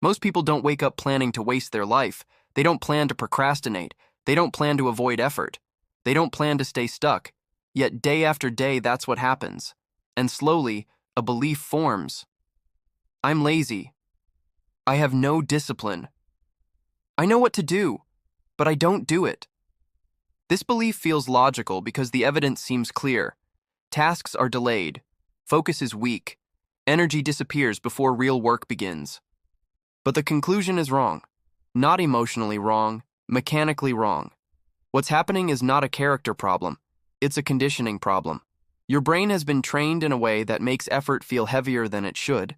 Most people don't wake up planning to waste their life. They don't plan to procrastinate. They don't plan to avoid effort. They don't plan to stay stuck. Yet day after day, that's what happens. And slowly, a belief forms. I'm lazy. I have no discipline. I know what to do, but I don't do it. This belief feels logical because the evidence seems clear. Tasks are delayed. Focus is weak. Energy disappears before real work begins. But the conclusion is wrong. Not emotionally wrong, mechanically wrong. What's happening is not a character problem. It's a conditioning problem. Your brain has been trained in a way that makes effort feel heavier than it should.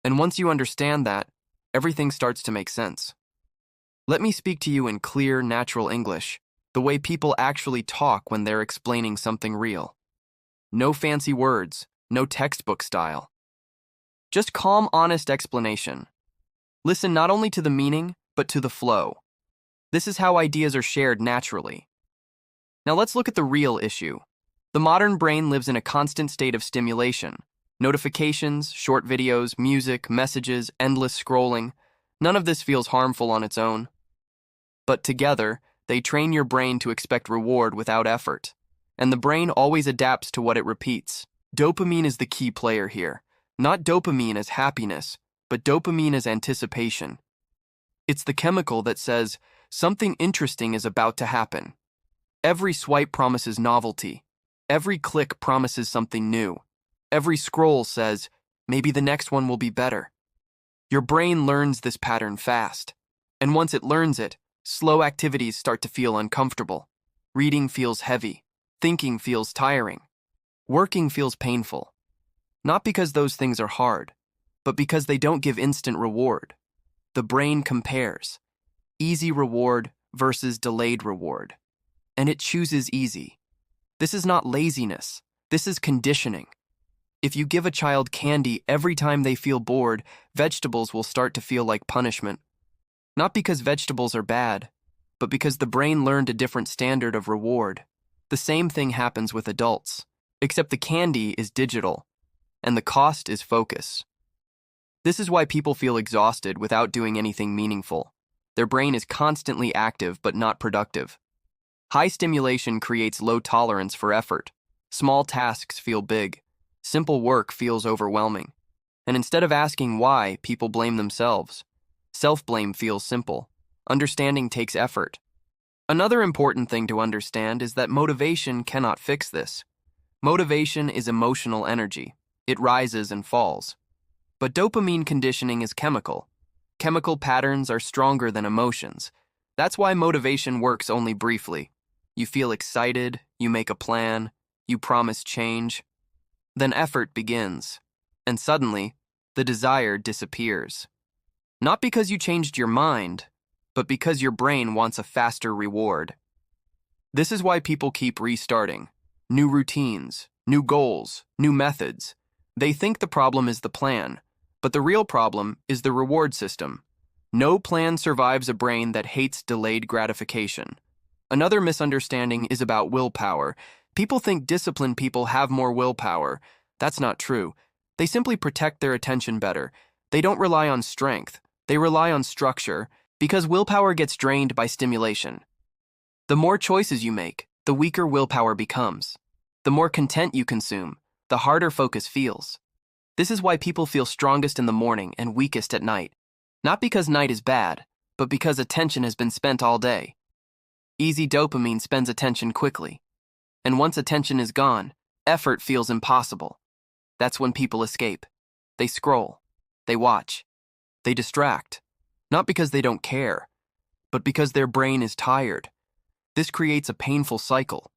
And once you understand that, everything starts to make sense. Let me speak to you in clear, natural English, the way people actually talk when they're explaining something real. No fancy words, no textbook style. Just calm, honest explanation. Listen not only to the meaning, but to the flow. This is how ideas are shared naturally. Now let's look at the real issue. The modern brain lives in a constant state of stimulation. Notifications, short videos, music, messages, endless scrolling. None of this feels harmful on its own. But together, they train your brain to expect reward without effort. And the brain always adapts to what it repeats. Dopamine is the key player here. Not dopamine as happiness, but dopamine as anticipation. It's the chemical that says, something interesting is about to happen. Every swipe promises novelty. Every click promises something new. Every scroll says, maybe the next one will be better. Your brain learns this pattern fast. And once it learns it, slow activities start to feel uncomfortable. Reading feels heavy. Thinking feels tiring. Working feels painful. Not because those things are hard, but because they don't give instant reward. The brain compares. Easy reward versus delayed reward. And it chooses easy. This is not laziness. This is conditioning. If you give a child candy every time they feel bored, vegetables will start to feel like punishment. Not because vegetables are bad, but because the brain learned a different standard of reward. The same thing happens with adults, except the candy is digital, and the cost is focus. This is why people feel exhausted without doing anything meaningful. Their brain is constantly active but not productive. High stimulation creates low tolerance for effort. Small tasks feel big. Simple work feels overwhelming. And instead of asking why, people blame themselves. Self-blame feels simple. Understanding takes effort. Another important thing to understand is that motivation cannot fix this. Motivation is emotional energy. It rises and falls. But dopamine conditioning is chemical. Chemical patterns are stronger than emotions. That's why motivation works only briefly. You feel excited, you make a plan, you promise change. Then effort begins, and suddenly, the desire disappears. Not because you changed your mind, but because your brain wants a faster reward. This is why people keep restarting. New routines, new goals, new methods. They think the problem is the plan, but the real problem is the reward system. No plan survives a brain that hates delayed gratification. Another misunderstanding is about willpower. People think disciplined people have more willpower. That's not true. They simply protect their attention better. They don't rely on strength. They rely on structure, because willpower gets drained by stimulation. The more choices you make, the weaker willpower becomes. The more content you consume, the harder focus feels. This is why people feel strongest in the morning and weakest at night. Not because night is bad, but because attention has been spent all day. Easy dopamine spends attention quickly. And once attention is gone, effort feels impossible. That's when people escape. They scroll. They watch. They distract. Not because they don't care, but because their brain is tired. This creates a painful cycle.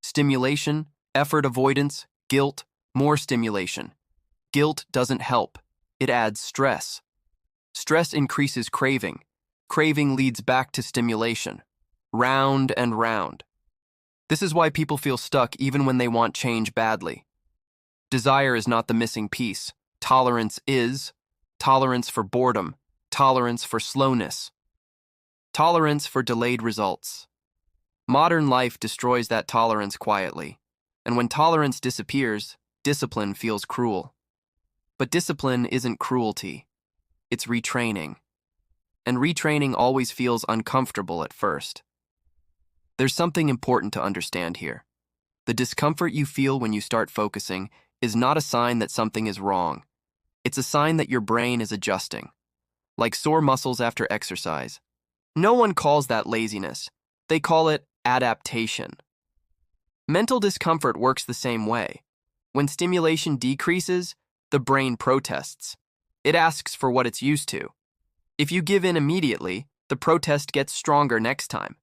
Stimulation, effort avoidance, guilt, more stimulation. Guilt doesn't help. It adds stress. Stress increases craving. Craving leads back to stimulation. Round and round. This is why people feel stuck even when they want change badly. Desire is not the missing piece. Tolerance is. Tolerance for boredom. Tolerance for slowness. Tolerance for delayed results. Modern life destroys that tolerance quietly. And when tolerance disappears, discipline feels cruel. But discipline isn't cruelty. It's retraining. and retraining always feels uncomfortable at first. There's something important to understand here. The discomfort you feel when you start focusing is not a sign that something is wrong. It's a sign that your brain is adjusting, like sore muscles after exercise. No one calls that laziness. They call it adaptation. Mental discomfort works the same way. When stimulation decreases, the brain protests. It asks for what it's used to. If you give in immediately, the protest gets stronger next time.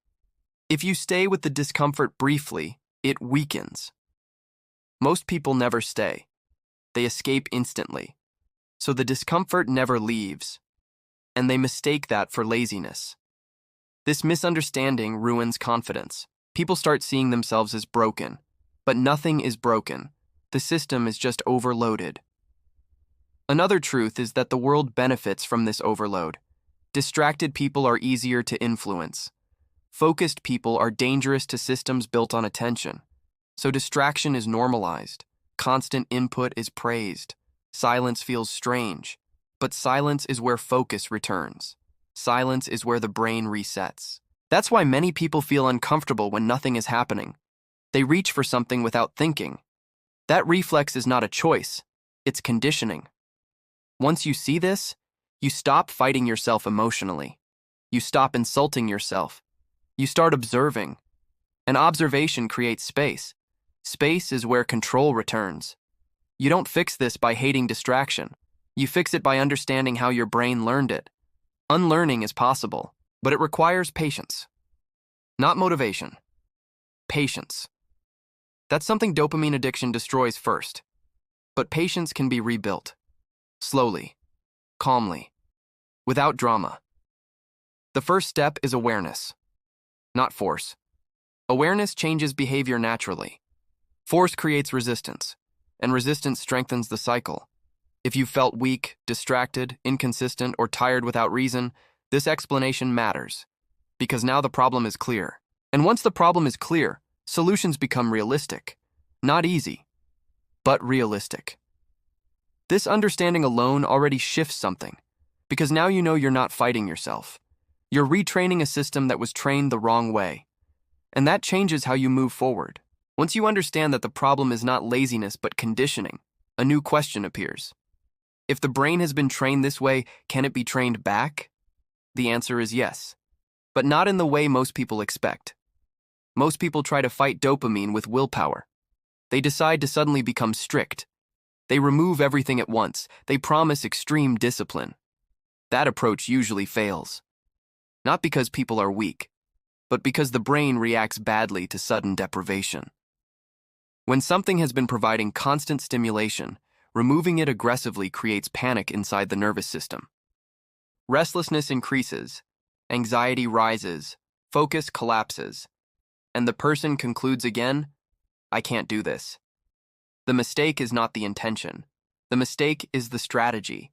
If you stay with the discomfort briefly, it weakens. Most people never stay. They escape instantly. So the discomfort never leaves, and they mistake that for laziness. This misunderstanding ruins confidence. People start seeing themselves as broken, but nothing is broken. The system is just overloaded. Another truth is that the world benefits from this overload. Distracted people are easier to influence. Focused people are dangerous to systems built on attention. So distraction is normalized. Constant input is praised. Silence feels strange. But silence is where focus returns. Silence is where the brain resets. That's why many people feel uncomfortable when nothing is happening. They reach for something without thinking. That reflex is not a choice. It's conditioning. Once you see this, you stop fighting yourself emotionally. You stop insulting yourself. You start observing. And observation creates space. Space is where control returns. You don't fix this by hating distraction. You fix it by understanding how your brain learned it. Unlearning is possible, but it requires patience. Not motivation. Patience. That's something dopamine addiction destroys first. But patience can be rebuilt. Slowly. Calmly. Without drama. The first step is awareness. Not force. Awareness changes behavior naturally. Force creates resistance, and resistance strengthens the cycle. If you felt weak, distracted, inconsistent, or tired without reason, this explanation matters, because now the problem is clear. And once the problem is clear, solutions become realistic. Not easy, but realistic. This understanding alone already shifts something, because now you know you're not fighting yourself. You're retraining a system that was trained the wrong way. And that changes how you move forward. Once you understand that the problem is not laziness but conditioning, a new question appears. If the brain has been trained this way, can it be trained back? The answer is yes, but not in the way most people expect. Most people try to fight dopamine with willpower. They decide to suddenly become strict. They remove everything at once. They promise extreme discipline. That approach usually fails. Not because people are weak, but because the brain reacts badly to sudden deprivation. When something has been providing constant stimulation, removing it aggressively creates panic inside the nervous system. Restlessness increases, anxiety rises, focus collapses, and the person concludes again, I can't do this. The mistake is not the intention. The mistake is the strategy.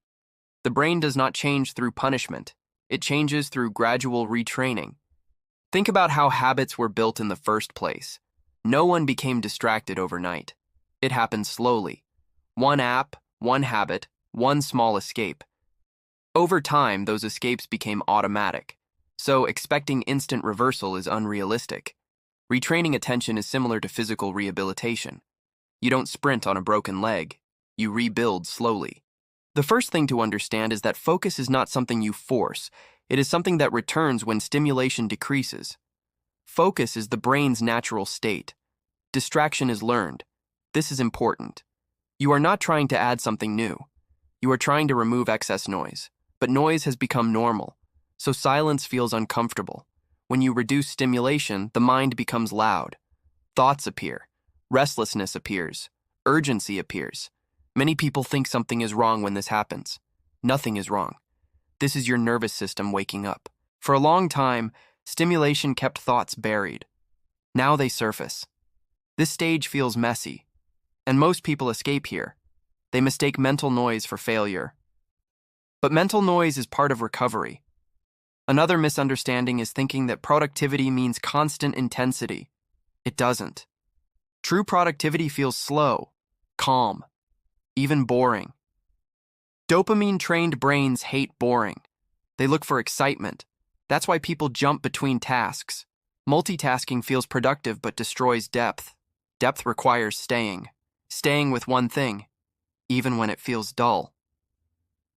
The brain does not change through punishment. It changes through gradual retraining. Think about how habits were built in the first place. No one became distracted overnight. It happened slowly. One app, one habit, one small escape. Over time, those escapes became automatic. So expecting instant reversal is unrealistic. Retraining attention is similar to physical rehabilitation. You don't sprint on a broken leg. You rebuild slowly. The first thing to understand is that focus is not something you force. It is something that returns when stimulation decreases. Focus is the brain's natural state. Distraction is learned. This is important. You are not trying to add something new. You are trying to remove excess noise. But noise has become normal, so silence feels uncomfortable. When you reduce stimulation, the mind becomes loud. Thoughts appear. Restlessness appears. Urgency appears. Many people think something is wrong when this happens. Nothing is wrong. This is your nervous system waking up. For a long time, stimulation kept thoughts buried. Now they surface. This stage feels messy, and most people escape here. They mistake mental noise for failure. But mental noise is part of recovery. Another misunderstanding is thinking that productivity means constant intensity. It doesn't. True productivity feels slow, calm, even boring. Dopamine-trained brains hate boring. They look for excitement. That's why people jump between tasks. Multitasking feels productive but destroys depth. Depth requires staying with one thing, even when it feels dull.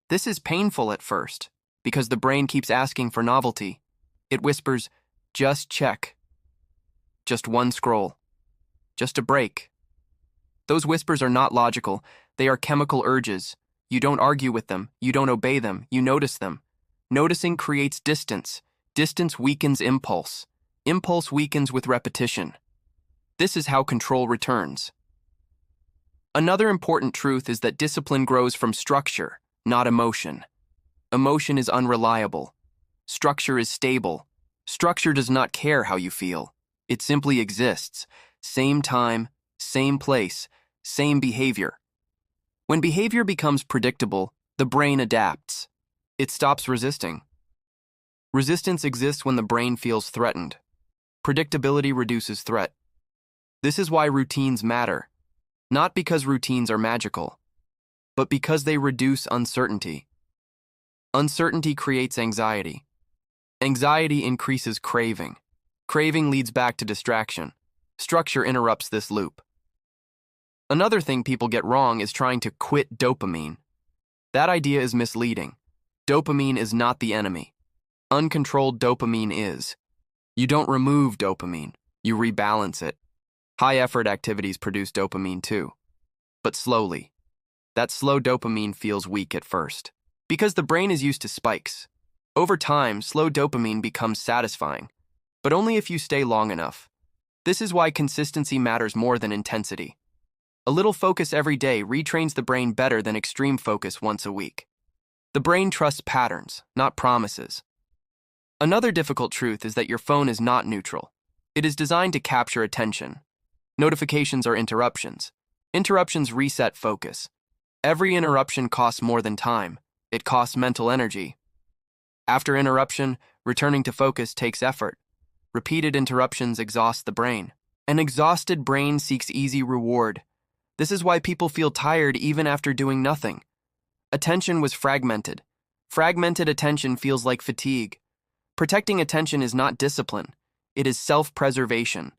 This is painful at first, because the brain keeps asking for novelty. It whispers, just check. Just one scroll. Just a break. Those whispers are not logical. They are chemical urges. You don't argue with them. You don't obey them. You notice them. Noticing creates distance. Distance weakens impulse. Impulse weakens with repetition. This is how control returns. Another important truth is that discipline grows from structure, not emotion. Emotion is unreliable. Structure is stable. Structure does not care how you feel. It simply exists. Same time, same place, same behavior. When behavior becomes predictable, the brain adapts. It stops resisting. Resistance exists when the brain feels threatened. Predictability reduces threat. This is why routines matter. Not because routines are magical, but because they reduce uncertainty. Uncertainty creates anxiety. Anxiety increases craving. Craving leads back to distraction. Structure interrupts this loop. Another thing people get wrong is trying to quit dopamine. That idea is misleading. Dopamine is not the enemy. Uncontrolled dopamine is. You don't remove dopamine, you rebalance it. High-effort activities produce dopamine too, but slowly. That slow dopamine feels weak at first, because the brain is used to spikes. Over time, slow dopamine becomes satisfying, but only if you stay long enough. This is why consistency matters more than intensity. A little focus every day retrains the brain better than extreme focus once a week. The brain trusts patterns, not promises. Another difficult truth is that your phone is not neutral. It is designed to capture attention. Notifications are interruptions. Interruptions reset focus. Every interruption costs more than time. It costs mental energy. After interruption, returning to focus takes effort. Repeated interruptions exhaust the brain. An exhausted brain seeks easy reward. This is why people feel tired even after doing nothing. Attention was fragmented. Fragmented attention feels like fatigue. Protecting attention is not discipline. It is self-preservation.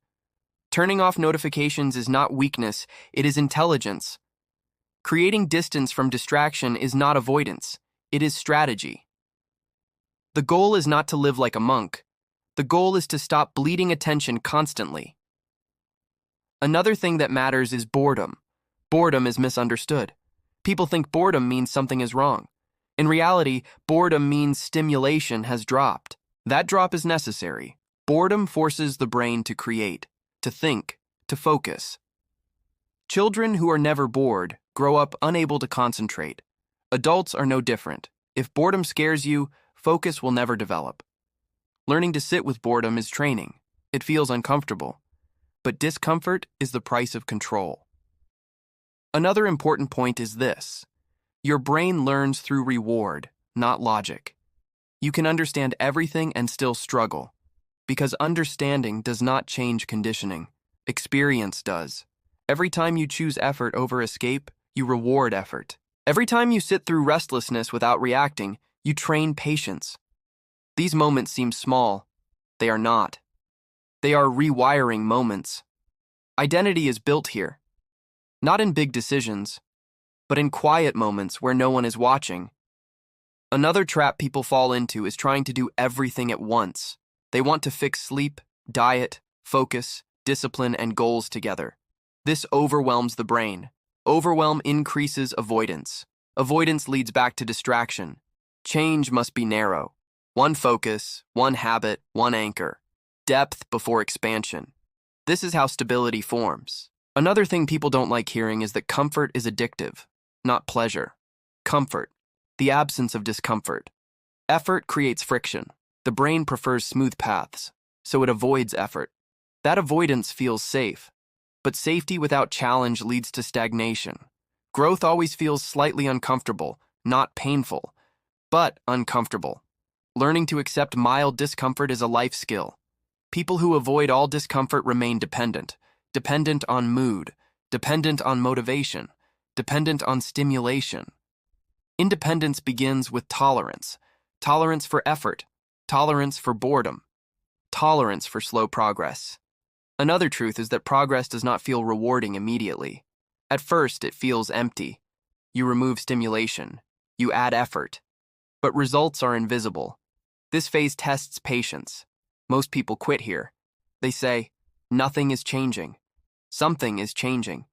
Turning off notifications is not weakness, it is intelligence. Creating distance from distraction is not avoidance, it is strategy. The goal is not to live like a monk. The goal is to stop bleeding attention constantly. Another thing that matters is boredom. Boredom is misunderstood. People think boredom means something is wrong. In reality, boredom means stimulation has dropped. That drop is necessary. Boredom forces the brain to create, to think, to focus. Children who are never bored grow up unable to concentrate. Adults are no different. If boredom scares you, focus will never develop. Learning to sit with boredom is training. It feels uncomfortable. But discomfort is the price of control. Another important point is this. Your brain learns through reward, not logic. You can understand everything and still struggle, because understanding does not change conditioning. Experience does. Every time you choose effort over escape, you reward effort. Every time you sit through restlessness without reacting, you train patience. These moments seem small. They are not. They are rewiring moments. Identity is built here. Not in big decisions, but in quiet moments where no one is watching. Another trap people fall into is trying to do everything at once. They want to fix sleep, diet, focus, discipline, and goals together. This overwhelms the brain. Overwhelm increases avoidance. Avoidance leads back to distraction. Change must be narrow. One focus, one habit, one anchor. Depth before expansion. This is how stability forms. Another thing people don't like hearing is that comfort is addictive, not pleasure. Comfort, the absence of discomfort. Effort creates friction. The brain prefers smooth paths, so it avoids effort. That avoidance feels safe, but safety without challenge leads to stagnation. Growth always feels slightly uncomfortable, not painful, but uncomfortable. Learning to accept mild discomfort is a life skill. People who avoid all discomfort remain dependent. Dependent on mood, dependent on motivation, dependent on stimulation. Independence begins with tolerance. tolerance for effort, tolerance for boredom, tolerance for slow progress. Another truth is that progress does not feel rewarding immediately. At first, it feels empty. You remove stimulation, you add effort, but results are invisible. This phase tests patience. Most people quit here. They say, nothing is changing. Something is changing.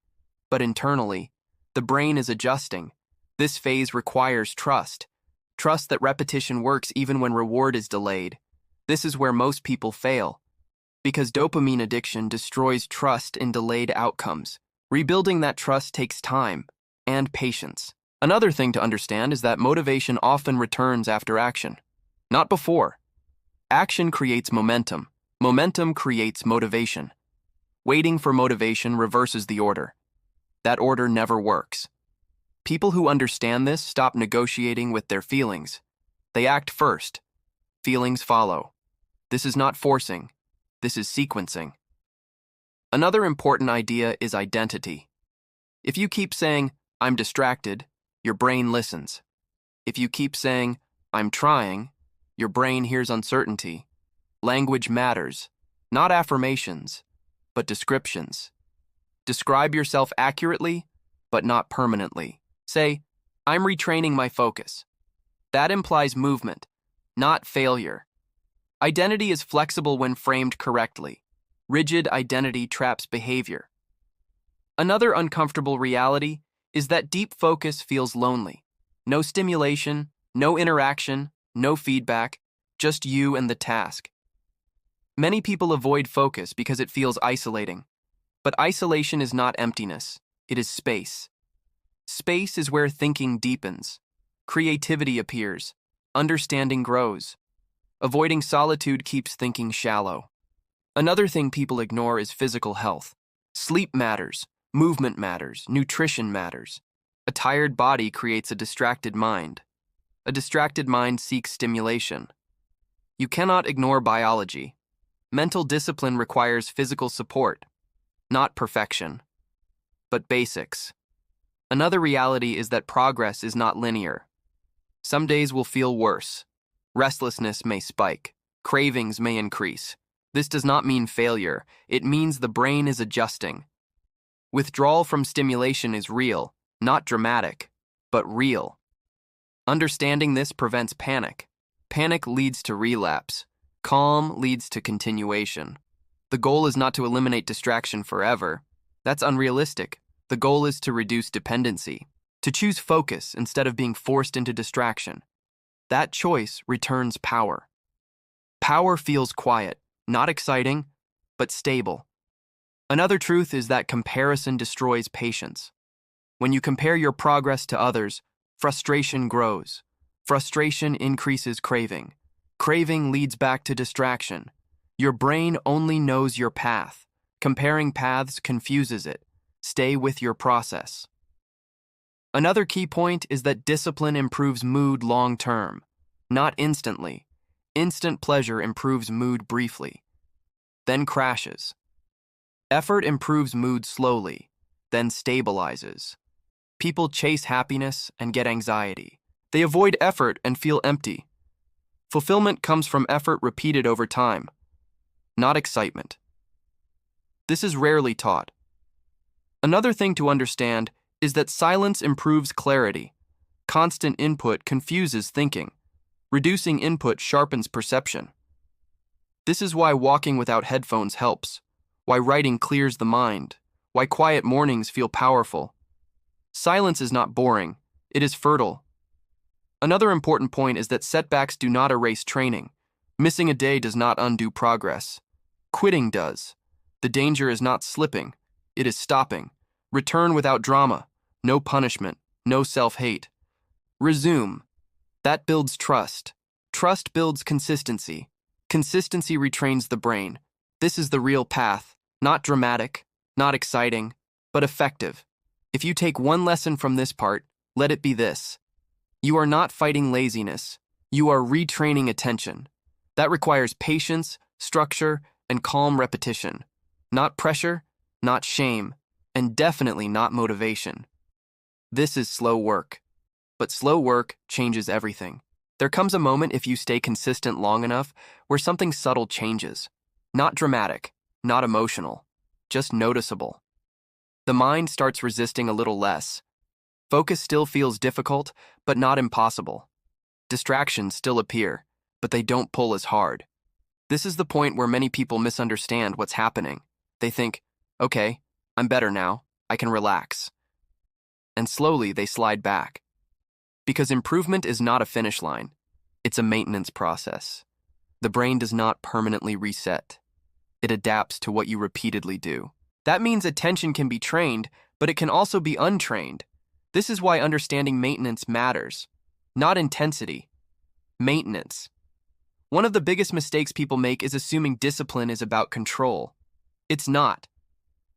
But internally, the brain is adjusting. This phase requires trust. Trust that repetition works even when reward is delayed. This is where most people fail. Because dopamine addiction destroys trust in delayed outcomes. Rebuilding that trust takes time and patience. Another thing to understand is that motivation often returns after action, not before. Action creates momentum. Momentum creates motivation. Waiting for motivation reverses the order. That order never works. People who understand this stop negotiating with their feelings. They act first. Feelings follow. This is not forcing. This is sequencing. Another important idea is identity. If you keep saying, I'm distracted, your brain listens. If you keep saying, I'm trying, your brain hears uncertainty. Language matters, not affirmations, but descriptions. Describe yourself accurately, but not permanently. Say, I'm retraining my focus. That implies movement, not failure. Identity is flexible when framed correctly. Rigid identity traps behavior. Another uncomfortable reality is that deep focus feels lonely. No stimulation, no interaction, no feedback, just you and the task. Many people avoid focus because it feels isolating. But isolation is not emptiness, it is space. Space is where thinking deepens, creativity appears, understanding grows. Avoiding solitude keeps thinking shallow. Another thing people ignore is physical health. Sleep matters, movement matters, nutrition matters. A tired body creates a distracted mind. A distracted mind seeks stimulation. You cannot ignore biology. Mental discipline requires physical support, not perfection, but basics. Another reality is that progress is not linear. Some days will feel worse. Restlessness may spike. Cravings may increase. This does not mean failure. It means the brain is adjusting. Withdrawal from stimulation is real, not dramatic, but real. Understanding this prevents panic. Panic leads to relapse. Calm leads to continuation. The goal is not to eliminate distraction forever. That's unrealistic. The goal is to reduce dependency, to choose focus instead of being forced into distraction. That choice returns power. Power feels quiet, not exciting, but stable. Another truth is that comparison destroys patience. When you compare your progress to others, frustration grows. Frustration increases craving. Craving leads back to distraction. Your brain only knows your path. Comparing paths confuses it. Stay with your process. Another key point is that discipline improves mood long-term, not instantly. Instant pleasure improves mood briefly, then crashes. Effort improves mood slowly, then stabilizes. People chase happiness and get anxiety. They avoid effort and feel empty. Fulfillment comes from effort repeated over time, not excitement. This is rarely taught. Another thing to understand is that silence improves clarity. Constant input confuses thinking. Reducing input sharpens perception. This is why walking without headphones helps, why writing clears the mind, why quiet mornings feel powerful. Silence is not boring, it is fertile. Another important point is that setbacks do not erase training. Missing a day does not undo progress. Quitting does. The danger is not slipping, it is stopping. Return without drama, no punishment, no self-hate. Resume. That builds trust. Trust builds consistency. Consistency retrains the brain. This is the real path, not dramatic, not exciting, but effective. If you take one lesson from this part, let it be this. You are not fighting laziness. You are retraining attention. That requires patience, structure, and calm repetition. Not pressure, not shame, and definitely not motivation. This is slow work. But slow work changes everything. There comes a moment if you stay consistent long enough where something subtle changes. Not dramatic, not emotional, just noticeable. The mind starts resisting a little less. Focus still feels difficult, but not impossible. Distractions still appear, but they don't pull as hard. This is the point where many people misunderstand what's happening. They think, okay, I'm better now, I can relax. And slowly they slide back. Because improvement is not a finish line, it's a maintenance process. The brain does not permanently reset. It adapts to what you repeatedly do. That means attention can be trained, but it can also be untrained. This is why understanding maintenance matters. Not intensity. Maintenance. One of the biggest mistakes people make is assuming discipline is about control. It's not.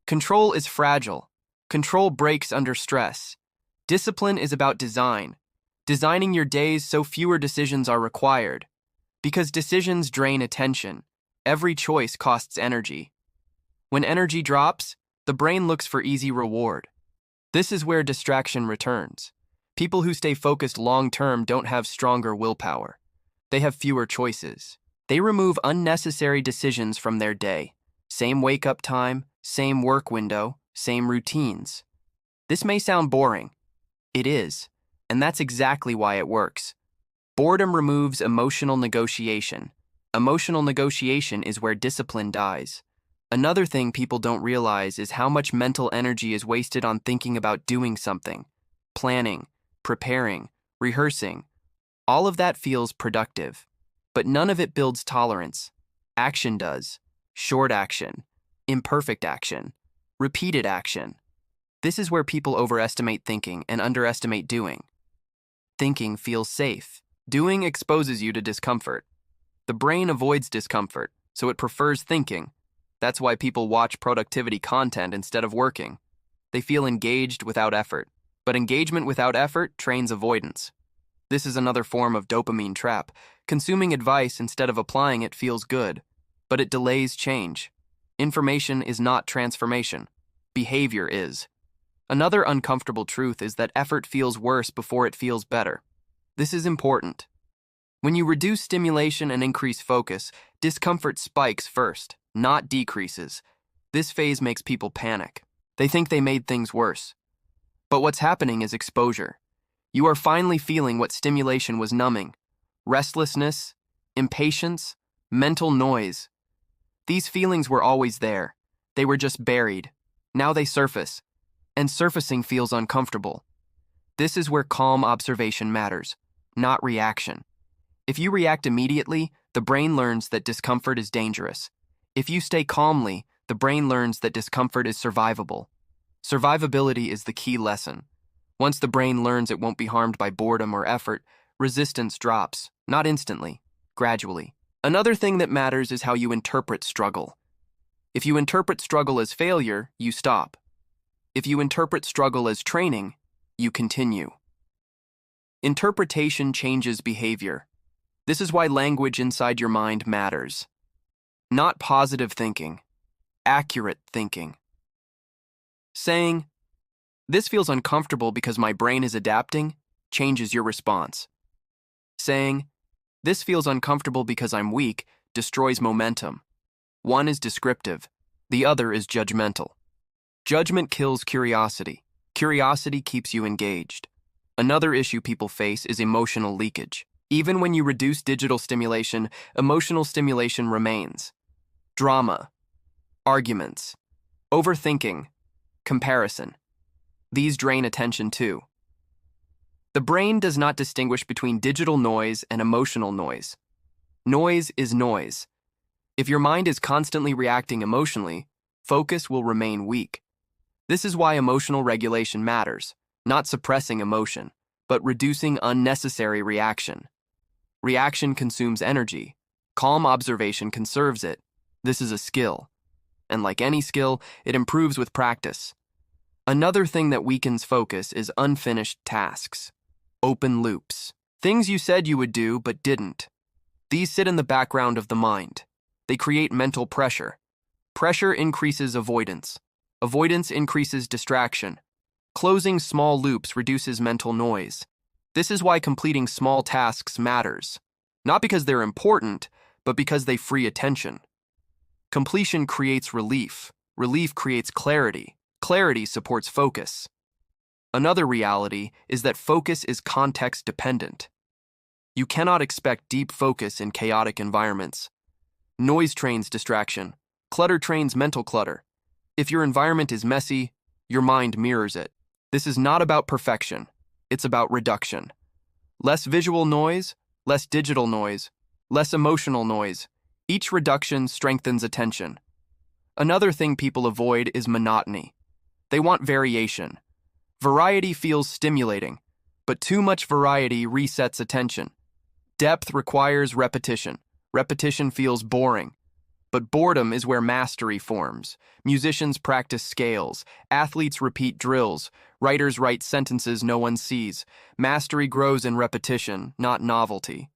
Control is fragile. Control breaks under stress. Discipline is about design. Designing your days so fewer decisions are required. Because decisions drain attention. Every choice costs energy. When energy drops, the brain looks for easy reward. This is where distraction returns. People who stay focused long-term don't have stronger willpower. They have fewer choices. They remove unnecessary decisions from their day. Same wake-up time, same work window, same routines. This may sound boring. It is, and that's exactly why it works. Boredom removes emotional negotiation. Emotional negotiation is where discipline dies. Another thing people don't realize is how much mental energy is wasted on thinking about doing something. Planning, preparing, rehearsing. All of that feels productive, but none of it builds tolerance. Action does. Short action, imperfect action, repeated action. This is where people overestimate thinking and underestimate doing. Thinking feels safe. Doing exposes you to discomfort. The brain avoids discomfort, so it prefers thinking. That's why people watch productivity content instead of working. They feel engaged without effort, but engagement without effort trains avoidance. This is another form of dopamine trap. Consuming advice instead of applying it feels good, but it delays change. Information is not transformation. Behavior is. Another uncomfortable truth is that effort feels worse before it feels better. This is important. When you reduce stimulation and increase focus, discomfort spikes first, not decreases. This phase makes people panic. They think they made things worse. But what's happening is exposure. You are finally feeling what stimulation was numbing. Restlessness, impatience, mental noise. These feelings were always there. They were just buried. Now they surface. And surfacing feels uncomfortable. This is where calm observation matters, not reaction. If you react immediately, the brain learns that discomfort is dangerous. If you stay calmly, the brain learns that discomfort is survivable. Survivability is the key lesson. Once the brain learns it won't be harmed by boredom or effort, resistance drops, not instantly, gradually. Another thing that matters is how you interpret struggle. If you interpret struggle as failure, you stop. If you interpret struggle as training, you continue. Interpretation changes behavior. This is why language inside your mind matters. Not positive thinking, accurate thinking. Saying, "This feels uncomfortable because my brain is adapting," changes your response. Saying, "This feels uncomfortable because I'm weak," destroys momentum. One is descriptive, the other is judgmental. Judgment kills curiosity. Curiosity keeps you engaged. Another issue people face is emotional leakage. Even when you reduce digital stimulation, emotional stimulation remains. Drama, arguments, overthinking, comparison. These drain attention too. The brain does not distinguish between digital noise and emotional noise. Noise is noise. If your mind is constantly reacting emotionally, focus will remain weak. This is why emotional regulation matters, not suppressing emotion, but reducing unnecessary reaction. Reaction consumes energy. Calm observation conserves it. This is a skill. And like any skill, it improves with practice. Another thing that weakens focus is unfinished tasks. Open loops. Things you said you would do but didn't. These sit in the background of the mind. They create mental pressure. Pressure increases avoidance. Avoidance increases distraction. Closing small loops reduces mental noise. This is why completing small tasks matters. Not because they're important, but because they free attention. Completion creates relief. Relief creates clarity. Clarity supports focus. Another reality is that focus is context dependent. You cannot expect deep focus in chaotic environments. Noise trains distraction. Clutter trains mental clutter. If your environment is messy, your mind mirrors it. This is not about perfection. It's about reduction. Less visual noise, less digital noise, less emotional noise. Each reduction strengthens attention. Another thing people avoid is monotony. They want variation. Variety feels stimulating, but too much variety resets attention. Depth requires repetition. Repetition feels boring. But boredom is where mastery forms. Musicians practice scales. Athletes repeat drills. Writers write sentences no one sees. Mastery grows in repetition, not novelty.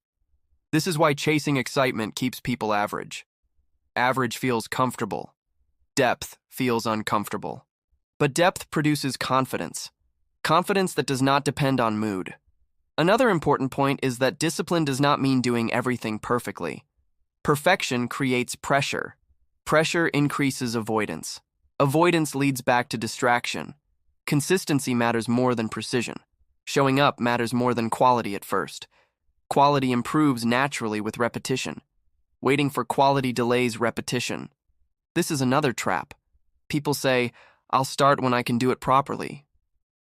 This is why chasing excitement keeps people average. Average feels comfortable. Depth feels uncomfortable. But depth produces confidence. Confidence that does not depend on mood. Another important point is that discipline does not mean doing everything perfectly. Perfection creates pressure. Pressure increases avoidance. Avoidance leads back to distraction. Consistency matters more than precision. Showing up matters more than quality at first. Quality improves naturally with repetition. Waiting for quality delays repetition. This is another trap. People say, "I'll start when I can do it properly."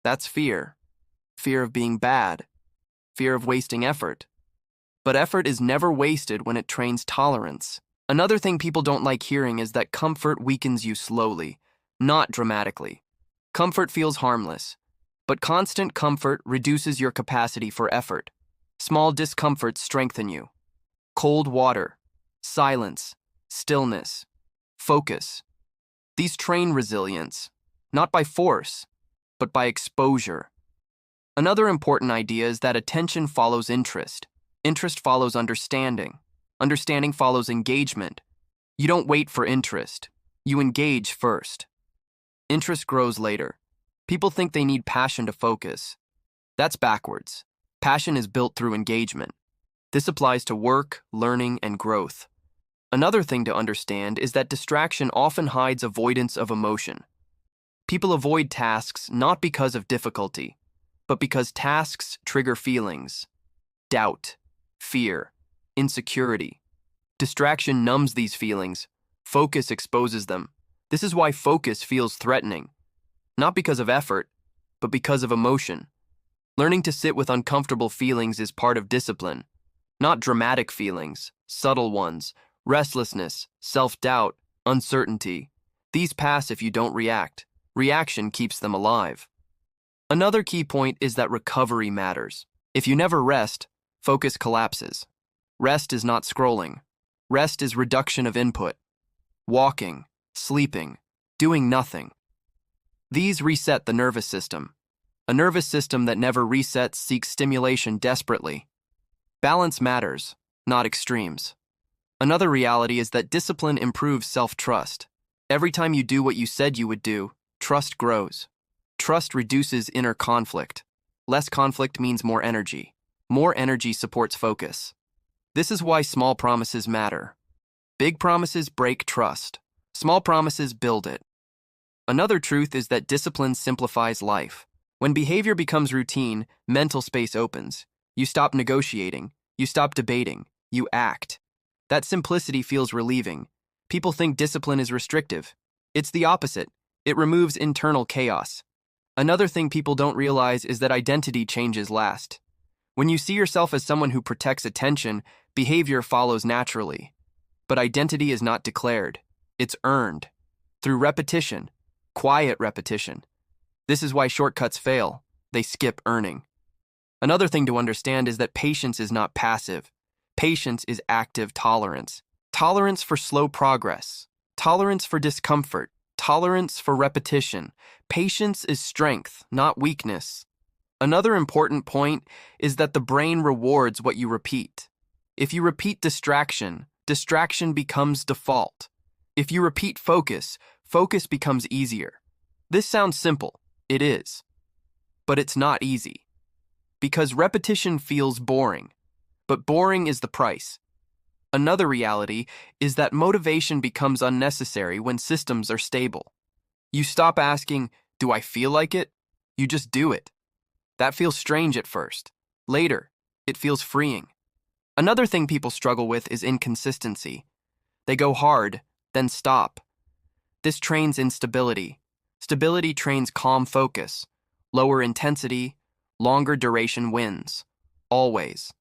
That's fear. Fear of being bad. Fear of wasting effort. But effort is never wasted when it trains tolerance. Another thing people don't like hearing is that comfort weakens you slowly, not dramatically. Comfort feels harmless, but constant comfort reduces your capacity for effort. Small discomforts strengthen you. Cold water, silence, stillness, focus. These train resilience, not by force, but by exposure. Another important idea is that attention follows interest. Interest follows understanding. Understanding follows engagement. You don't wait for interest. You engage first. Interest grows later. People think they need passion to focus. That's backwards. Passion is built through engagement. This applies to work, learning, and growth. Another thing to understand is that distraction often hides avoidance of emotion. People avoid tasks not because of difficulty, but because tasks trigger feelings. Doubt, fear, insecurity. Distraction numbs these feelings. Focus exposes them. This is why focus feels threatening. Not because of effort, but because of emotion. Learning to sit with uncomfortable feelings is part of discipline. Not dramatic feelings, subtle ones, restlessness, self-doubt, uncertainty. These pass if you don't react. Reaction keeps them alive. Another key point is that recovery matters. If you never rest, focus collapses. Rest is not scrolling. Rest is reduction of input. Walking, sleeping, doing nothing. These reset the nervous system. A nervous system that never resets seeks stimulation desperately. Balance matters, not extremes. Another reality is that discipline improves self-trust. Every time you do what you said you would do, trust grows. Trust reduces inner conflict. Less conflict means more energy. More energy supports focus. This is why small promises matter. Big promises break trust. Small promises build it. Another truth is that discipline simplifies life. When behavior becomes routine, mental space opens. You stop negotiating. You stop debating. You act. That simplicity feels relieving. People think discipline is restrictive. It's the opposite. It removes internal chaos. Another thing people don't realize is that identity changes last. When you see yourself as someone who protects attention, behavior follows naturally. But identity is not declared. It's earned. Through repetition. Quiet repetition. This is why shortcuts fail. They skip earning. Another thing to understand is that patience is not passive. Patience is active tolerance. Tolerance for slow progress. Tolerance for discomfort. Tolerance for repetition. Patience is strength, not weakness. Another important point is that the brain rewards what you repeat. If you repeat distraction, distraction becomes default. If you repeat focus, focus becomes easier. This sounds simple. It is. But it's not easy. Because repetition feels boring, but boring is the price. Another reality is that motivation becomes unnecessary when systems are stable. You stop asking, "Do I feel like it?" You just do it. That feels strange at first. Later, it feels freeing. Another thing people struggle with is inconsistency. They go hard, then stop. This trains instability. Stability trains calm focus. Lower intensity, longer duration wins. Always.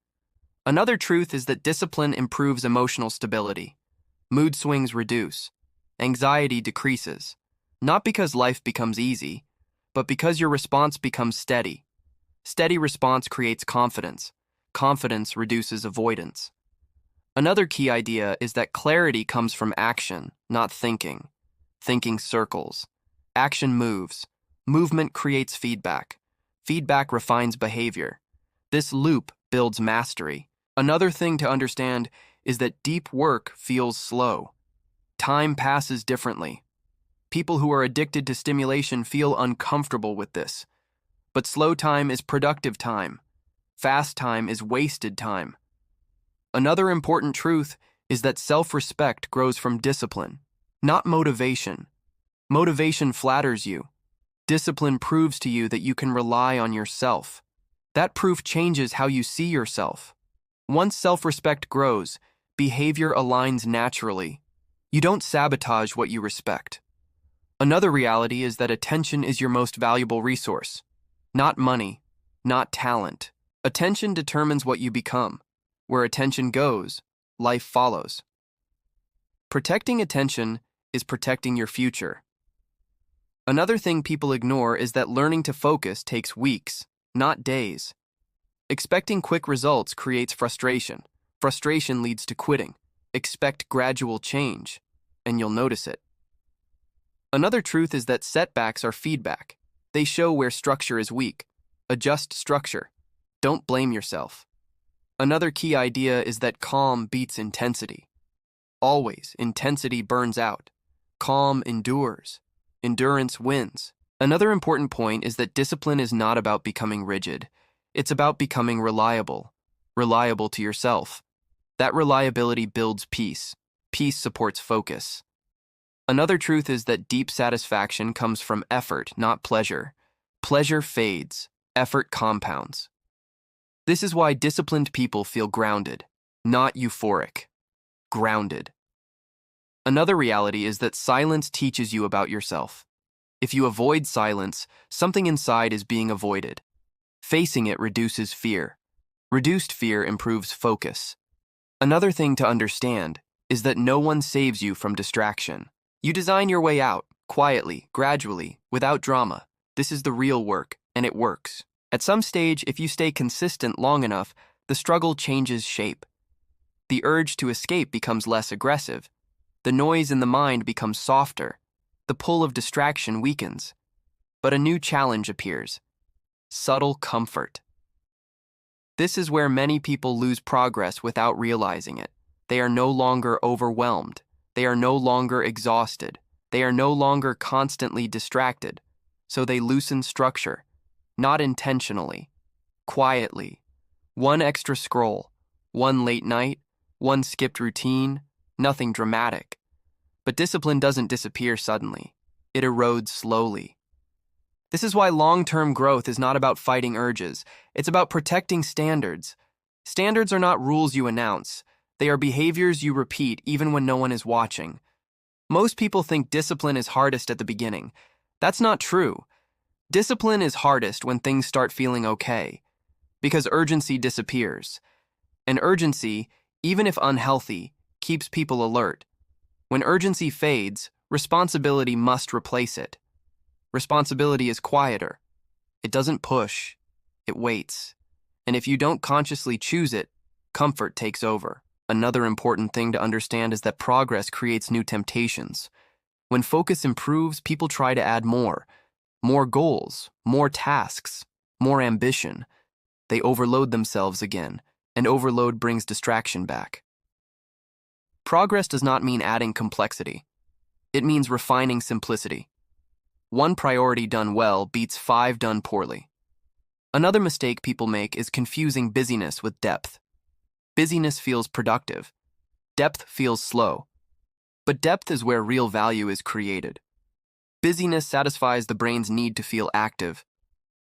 Another truth is that discipline improves emotional stability. Mood swings reduce. Anxiety decreases. Not because life becomes easy, but because your response becomes steady. Steady response creates confidence. Confidence reduces avoidance. Another key idea is that clarity comes from action, not thinking. Thinking circles. Action moves. Movement creates feedback. Feedback refines behavior. This loop builds mastery. Another thing to understand is that deep work feels slow. Time passes differently. People who are addicted to stimulation feel uncomfortable with this. But slow time is productive time. Fast time is wasted time. Another important truth is that self-respect grows from discipline, not motivation. Motivation flatters you. Discipline proves to you that you can rely on yourself. That proof changes how you see yourself. Once self-respect grows, behavior aligns naturally. You don't sabotage what you respect. Another reality is that attention is your most valuable resource. Not money, not talent. Attention determines what you become. Where attention goes, life follows. Protecting attention is protecting your future. Another thing people ignore is that learning to focus takes weeks, not days. Expecting quick results creates frustration. Frustration leads to quitting. Expect gradual change, and you'll notice it. Another truth is that setbacks are feedback. They show where structure is weak. Adjust structure. Don't blame yourself. Another key idea is that calm beats intensity. Always, intensity burns out. Calm endures. Endurance wins. Another important point is that discipline is not about becoming rigid. It's about becoming reliable. Reliable to yourself. That reliability builds peace. Peace supports focus. Another truth is that deep satisfaction comes from effort, not pleasure. Pleasure fades. Effort compounds. This is why disciplined people feel grounded, not euphoric. Grounded. Another reality is that silence teaches you about yourself. If you avoid silence, something inside is being avoided. Facing it reduces fear. Reduced fear improves focus. Another thing to understand is that no one saves you from distraction. You design your way out, quietly, gradually, without drama. This is the real work, and it works. At some stage, if you stay consistent long enough, the struggle changes shape. The urge to escape becomes less aggressive. The noise in the mind becomes softer. The pull of distraction weakens. But a new challenge appears. Subtle comfort. This is where many people lose progress without realizing it. They are no longer overwhelmed. They are no longer exhausted. They are no longer constantly distracted. So they loosen structure. Not intentionally, quietly. One extra scroll, one late night, one skipped routine, nothing dramatic. But discipline doesn't disappear suddenly. It erodes slowly. This is why long-term growth is not about fighting urges. It's about protecting standards. Standards are not rules you announce. They are behaviors you repeat even when no one is watching. Most people think discipline is hardest at the beginning. That's not true. Discipline is hardest when things start feeling okay, because urgency disappears. And urgency, even if unhealthy, keeps people alert. When urgency fades, responsibility must replace it. Responsibility is quieter. It doesn't push, it waits. And if you don't consciously choose it, comfort takes over. Another important thing to understand is that progress creates new temptations. When focus improves, people try to add more. More goals, more tasks, more ambition. They overload themselves again, and overload brings distraction back. Progress does not mean adding complexity. It means refining simplicity. One priority done well beats 5 done poorly. Another mistake people make is confusing busyness with depth. Busyness feels productive. Depth feels slow. But depth is where real value is created. Busyness satisfies the brain's need to feel active.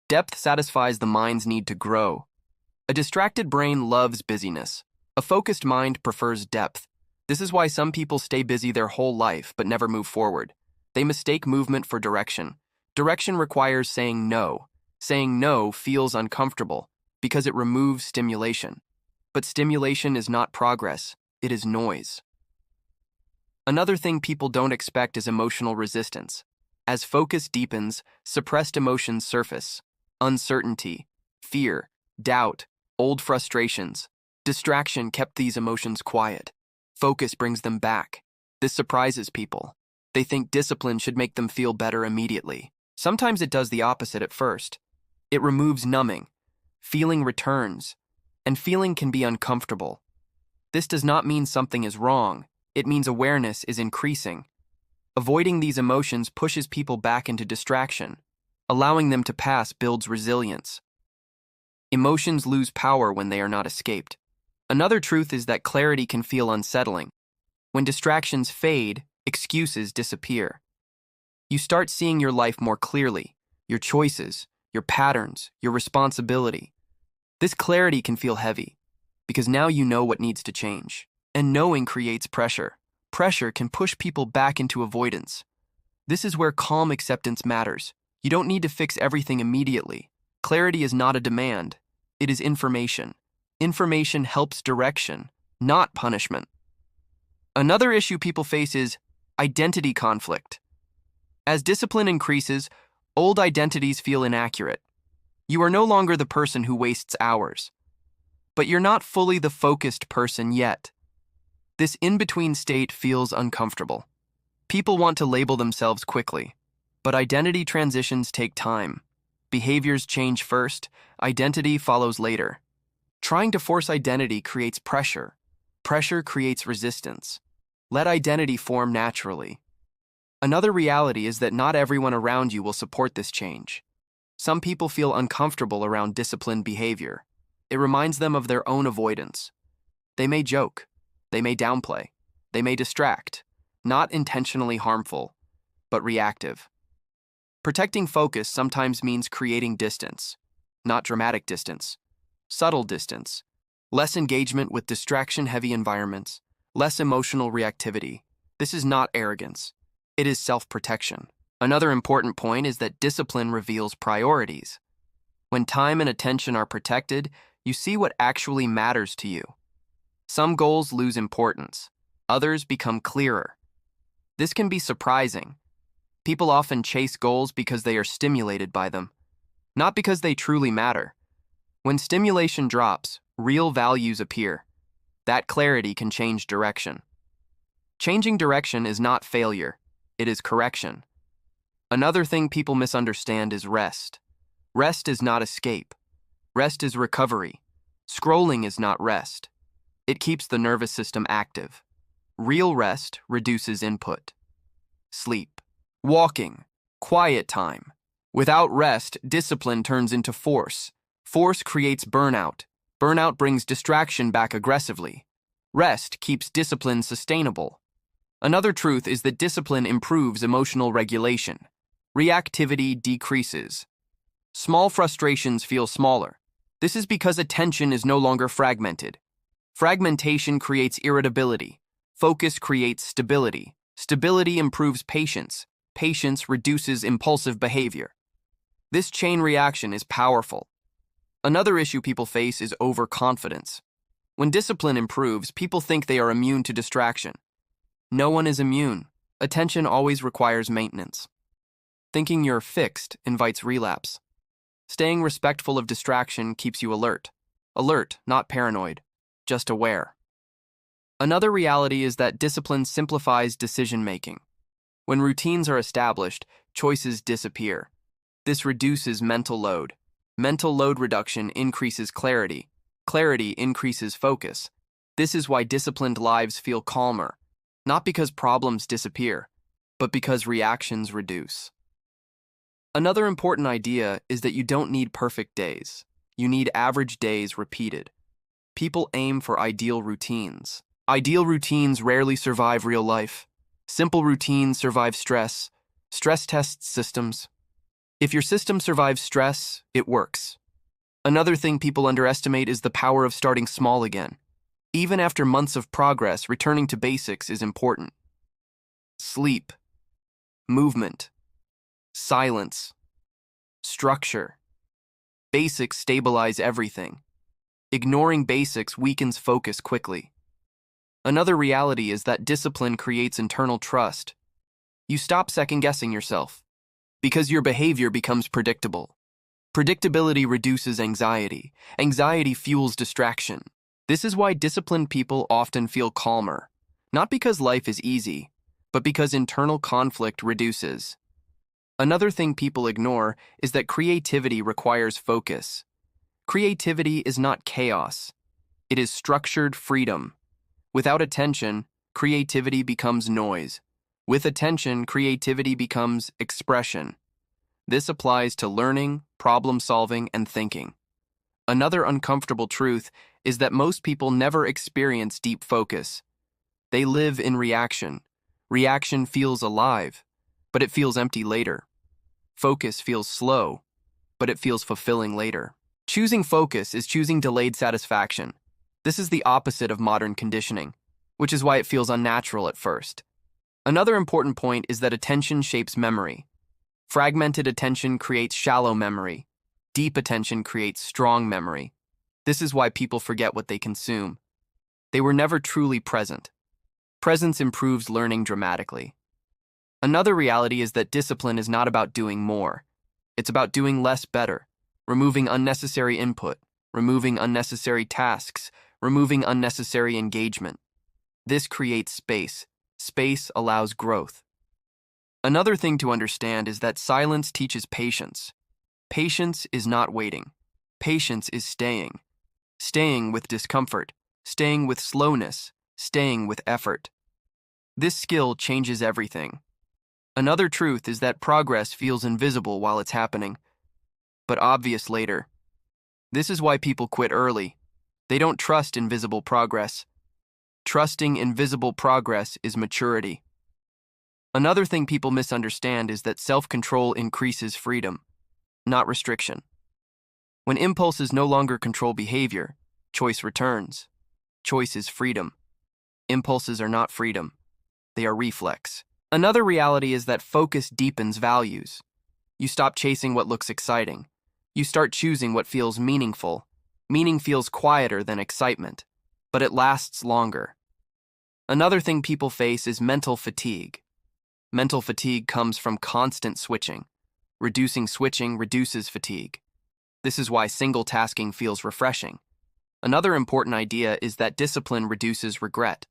Depth satisfies the mind's need to grow. A distracted brain loves busyness. A focused mind prefers depth. This is why some people stay busy their whole life but never move forward. They mistake movement for direction. Direction requires saying no. Saying no feels uncomfortable because it removes stimulation. But stimulation is not progress, it is noise. Another thing people don't expect is emotional resistance. As focus deepens, suppressed emotions surface. Uncertainty, fear, doubt, old frustrations. Distraction kept these emotions quiet. Focus brings them back. This surprises people. They think discipline should make them feel better immediately. Sometimes it does the opposite at first. It removes numbing. Feeling returns. And feeling can be uncomfortable. This does not mean something is wrong. It means awareness is increasing. Avoiding these emotions pushes people back into distraction. Allowing them to pass builds resilience. Emotions lose power when they are not escaped. Another truth is that clarity can feel unsettling. When distractions fade, excuses disappear. You start seeing your life more clearly, your choices, your patterns, your responsibility. This clarity can feel heavy, because now you know what needs to change. And knowing creates pressure. Pressure can push people back into avoidance. This is where calm acceptance matters. You don't need to fix everything immediately. Clarity is not a demand. It is information. Information helps direction, not punishment. Another issue people face is identity conflict. As discipline increases, old identities feel inaccurate. You are no longer the person who wastes hours. But you're not fully the focused person yet. This in-between state feels uncomfortable. People want to label themselves quickly, but identity transitions take time. Behaviors change first, identity follows later. Trying to force identity creates pressure. Pressure creates resistance. Let identity form naturally. Another reality is that not everyone around you will support this change. Some people feel uncomfortable around disciplined behavior. It reminds them of their own avoidance. They may joke. They may downplay. They may distract. Not intentionally harmful, but reactive. Protecting focus sometimes means creating distance. Not dramatic distance. Subtle distance. Less engagement with distraction-heavy environments. Less emotional reactivity. This is not arrogance. It is self-protection. Another important point is that discipline reveals priorities. When time and attention are protected, you see what actually matters to you. Some goals lose importance. Others become clearer. This can be surprising. People often chase goals because they are stimulated by them, not because they truly matter. When stimulation drops, real values appear. That clarity can change direction. Changing direction is not failure. It is correction. Another thing people misunderstand is rest. Rest is not escape. Rest is recovery. Scrolling is not rest. It keeps the nervous system active. Real rest reduces input. Sleep. Walking. Quiet time. Without rest, discipline turns into force. Force creates burnout. Burnout brings distraction back aggressively. Rest keeps discipline sustainable. Another truth is that discipline improves emotional regulation. Reactivity decreases. Small frustrations feel smaller. This is because attention is no longer fragmented. Fragmentation creates irritability. Focus creates stability. Stability improves patience. Patience reduces impulsive behavior. This chain reaction is powerful. Another issue people face is overconfidence. When discipline improves, people think they are immune to distraction. No one is immune. Attention always requires maintenance. Thinking you're fixed invites relapse. Staying respectful of distraction keeps you alert. Alert, not paranoid, just aware. Another reality is that discipline simplifies decision-making. When routines are established, choices disappear. This reduces mental load. Mental load reduction increases clarity. Clarity increases focus. This is why disciplined lives feel calmer, not because problems disappear, but because reactions reduce. Another important idea is that you don't need perfect days. You need average days repeated. People aim for ideal routines. Ideal routines rarely survive real life. Simple routines survive stress. Stress tests systems. If your system survives stress, it works. Another thing people underestimate is the power of starting small again. Even after months of progress, returning to basics is important. Sleep, movement, silence, structure. Basics stabilize everything. Ignoring basics weakens focus quickly. Another reality is that discipline creates internal trust. You stop second-guessing yourself because your behavior becomes predictable. Predictability reduces anxiety. Anxiety fuels distraction. This is why disciplined people often feel calmer, not because life is easy, but because internal conflict reduces. Another thing people ignore is that creativity requires focus. Creativity is not chaos. It is structured freedom. Without attention, creativity becomes noise. With attention, creativity becomes expression. This applies to learning, problem-solving, and thinking. Another uncomfortable truth is that most people never experience deep focus. They live in reaction. Reaction feels alive, but it feels empty later. Focus feels slow, but it feels fulfilling later. Choosing focus is choosing delayed satisfaction. This is the opposite of modern conditioning, which is why it feels unnatural at first. Another important point is that attention shapes memory. Fragmented attention creates shallow memory. Deep attention creates strong memory. This is why people forget what they consume. They were never truly present. Presence improves learning dramatically. Another reality is that discipline is not about doing more. It's about doing less better, removing unnecessary input, removing unnecessary tasks, removing unnecessary engagement. This creates space. Space allows growth. Another thing to understand is that silence teaches patience. Patience is not waiting. Patience is staying. Staying with discomfort, staying with slowness, staying with effort. This skill changes everything. Another truth is that progress feels invisible while it's happening, but obvious later. This is why people quit early. They don't trust invisible progress. Trusting invisible progress is maturity. Another thing people misunderstand is that self-control increases freedom, not restriction. When impulses no longer control behavior, choice returns. Choice is freedom. Impulses are not freedom. They are reflex. Another reality is that focus deepens values. You stop chasing what looks exciting. You start choosing what feels meaningful. Meaning feels quieter than excitement, but it lasts longer. Another thing people face is mental fatigue. Mental fatigue comes from constant switching. Reducing switching reduces fatigue. This is why single tasking feels refreshing. Another important idea is that discipline reduces regret.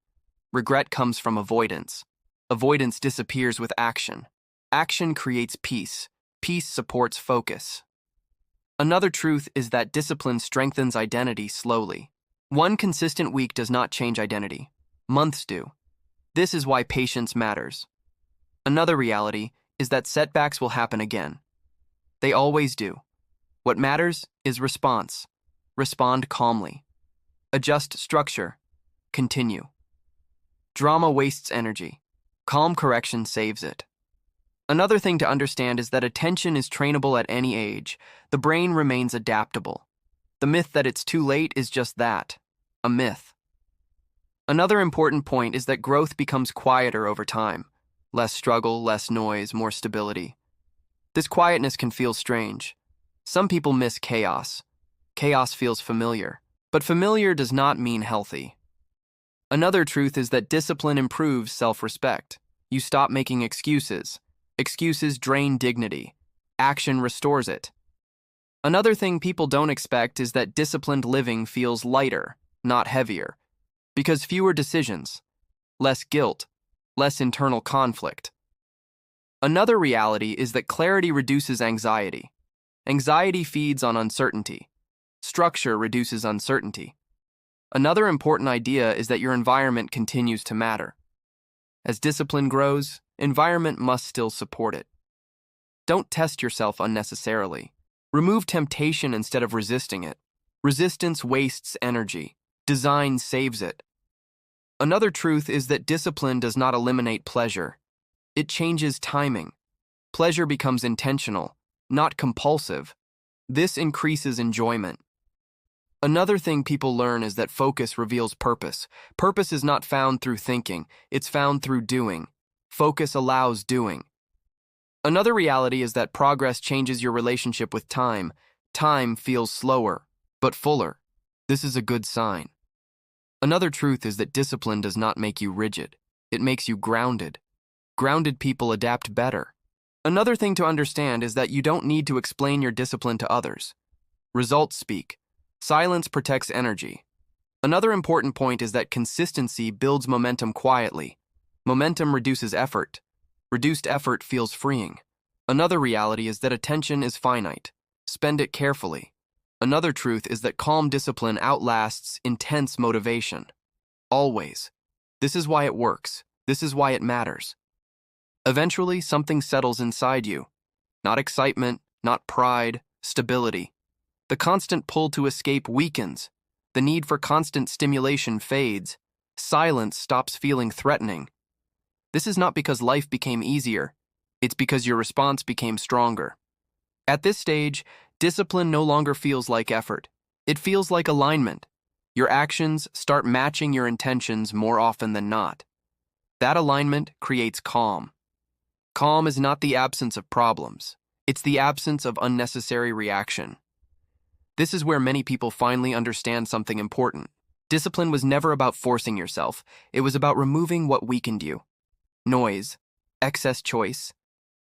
Regret comes from avoidance. Avoidance disappears with action. Action creates peace. Peace supports focus. Another truth is that discipline strengthens identity slowly. One consistent week does not change identity. Months do. This is why patience matters. Another reality is that setbacks will happen again. They always do. What matters is response. Respond calmly. Adjust structure. Continue. Drama wastes energy. Calm correction saves it. Another thing to understand is that attention is trainable at any age. The brain remains adaptable. The myth that it's too late is just that, a myth. Another important point is that growth becomes quieter over time. Less struggle, less noise, more stability. This quietness can feel strange. Some people miss chaos. Chaos feels familiar, but familiar does not mean healthy. Another truth is that discipline improves self-respect. You stop making excuses. Excuses drain dignity. Action restores it. Another thing people don't expect is that disciplined living feels lighter, not heavier, because fewer decisions, less guilt, less internal conflict. Another reality is that clarity reduces anxiety. Anxiety feeds on uncertainty. Structure reduces uncertainty. Another important idea is that your environment continues to matter. As discipline grows, environment must still support it. Don't test yourself unnecessarily. Remove temptation instead of resisting it. Resistance wastes energy. Design saves it. Another truth is that discipline does not eliminate pleasure. It changes timing. Pleasure becomes intentional, not compulsive. This increases enjoyment. Another thing people learn is that focus reveals purpose. Purpose is not found through thinking, it's found through doing. Focus allows doing. Another reality is that progress changes your relationship with time. Time feels slower, but fuller. This is a good sign. Another truth is that discipline does not make you rigid. It makes you grounded. Grounded people adapt better. Another thing to understand is that you don't need to explain your discipline to others. Results speak. Silence protects energy. Another important point is that consistency builds momentum quietly. Momentum reduces effort. Reduced effort feels freeing. Another reality is that attention is finite. Spend it carefully. Another truth is that calm discipline outlasts intense motivation. Always. This is why it works. This is why it matters. Eventually, something settles inside you. Not excitement, not pride, stability. The constant pull to escape weakens. The need for constant stimulation fades. Silence stops feeling threatening. This is not because life became easier. It's because your response became stronger. At this stage, discipline no longer feels like effort. It feels like alignment. Your actions start matching your intentions more often than not. That alignment creates calm. Calm is not the absence of problems. It's the absence of unnecessary reaction. This is where many people finally understand something important. Discipline was never about forcing yourself. It was about removing what weakened you. Noise, excess choice,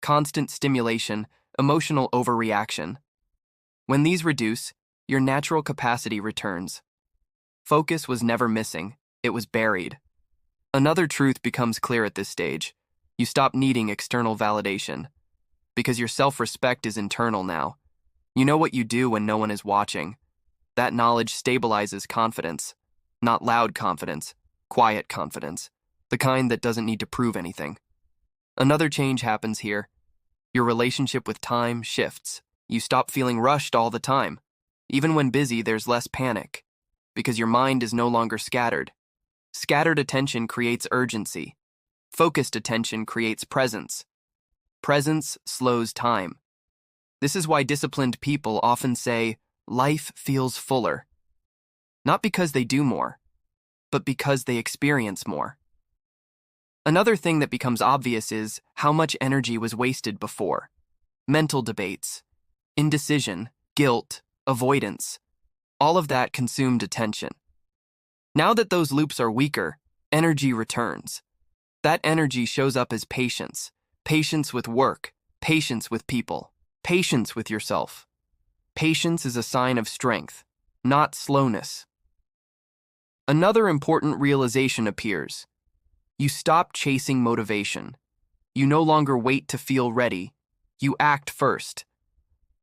constant stimulation, emotional overreaction. When these reduce, your natural capacity returns. Focus was never missing, it was buried. Another truth becomes clear at this stage. You stop needing external validation. Because your self-respect is internal now. You know what you do when no one is watching. That knowledge stabilizes confidence. Not loud confidence, quiet confidence. The kind that doesn't need to prove anything. Another change happens here. Your relationship with time shifts. You stop feeling rushed all the time. Even when busy, there's less panic. Because your mind is no longer scattered. Scattered attention creates urgency. Focused attention creates presence. Presence slows time. This is why disciplined people often say, life feels fuller. Not because they do more, but because they experience more. Another thing that becomes obvious is how much energy was wasted before. Mental debates, indecision, guilt, avoidance, all of that consumed attention. Now that those loops are weaker, energy returns. That energy shows up as patience. Patience with work, patience with people, patience with yourself. Patience is a sign of strength, not slowness. Another important realization appears. You stop chasing motivation. You no longer wait to feel ready. You act first.